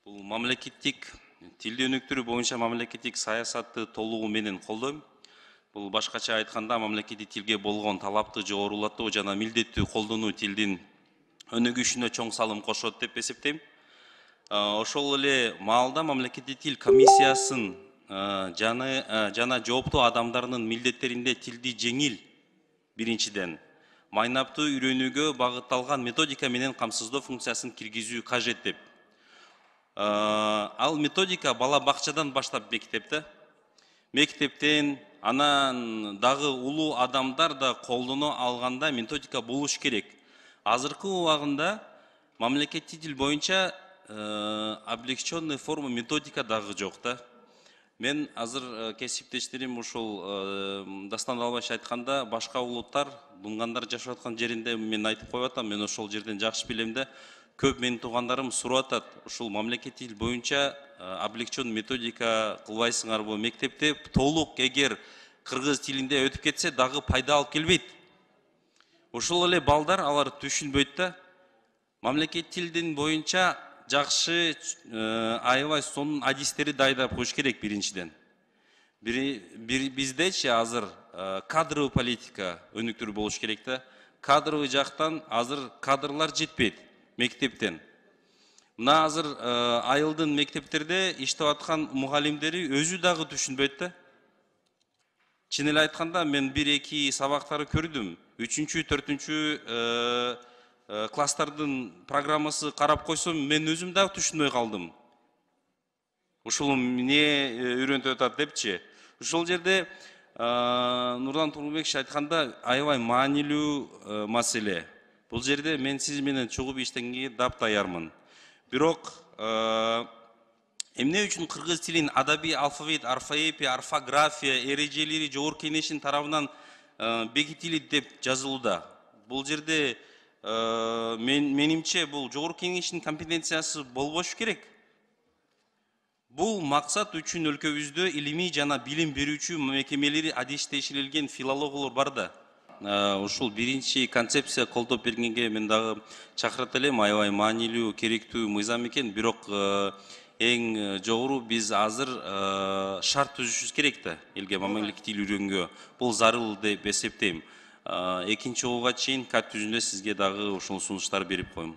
Бул мамлекеттик тилди өнүктүрүү боюнча мамлекеттик саясатты толугу менен колдойм. Бул башкача айтканда мамлекеттик тилге болгон талапты жогорулатуу жана милдеттүү колдонуу тилдин өнүгүшүнө чоң салым кошот деп эсептейм. Ошол эле маалда мамлекеттик тил комиссиясын жана жооптуу адамдарынын милдеттеринде тилди жеңил биринчиден майнаптуу үйрөнүүгө багытталган методика менен камсыздоо функциясын киргизүү кажет деп. Ал методика бала бакчадан баштап мектептен анан дагы улуу адамдар да колдоно алганда методика болуш керек. Азыркы убагында мамлекеттик тил боюнча облегченный форма методика дагы жок да. Мен азыр кесиптештерим ушул Дастан Албаевич айтканда башка улуттар, дуңгандар жашап аткан жеринде мен айтып коюп атам, мен ошол жерден жакшы билем да. Көп менин туугандарым сурап атат, ушул мамлекеттик тил боюнча облегченный методика кылбайсыңарбы? Мектепте толук эгер кыргыз тилинде өтүп кетсе дагы пайда алып келбейт. Ошол эле балдар алар түшүнбөйт да. Мамлекеттик тилдин боюнча жакшы аябай сонун адистери дайдап коюш керек биринчиден. Биздечи азыр кадровый политика өнүктүрүү болуш керек да. Кадровый жактан азыр кадрлар жетпейт мектептен. Мына азыр айылдын мектептерде иштеп аткан мугалимдери өзү дагы түшүнбөйт да. Чын эле айтканда мен 1-2 сабактары көрдүм. 3-4 класстардын программасы карап койсом, мен өзүм дагы түшүнбөй калдым. Ушул эмне үйрөнтүп атат депчи. Ушул жерде Нурлан Тургунбекович айтканда аябай маанилүү маселе. Бул жерде мен сиз менен чогуу иштегенге даярмын. Бирок эмне үчүн кыргыз тилин адабий алфавит, орфоэпия, орфография эрежелери жогорку кеңештин тарабынан бекитилет деп жазылууда. Бул жерде менимче бул жогорку кеңештин компетенциясы болбошу керек. Бул максат үчүн өлкөбүздө илимий жана билим берүүчү мекемелери адистештирилген филологиялар бар да. Ушул биринчи концепция колдоп бергенге мен дагы чакырат элем. Аябай маанилүү, керектүү мыйзам экен. Бирок эң жогору биз азыр шарт түзүшүбүз керек да. Элге мамлекеттик тил үйрөнгөнгө бул зарыл деп эсептейм. Экинчи жолуга чейин кат жүзүндө сизге дагы ушул сунуштар берип коем.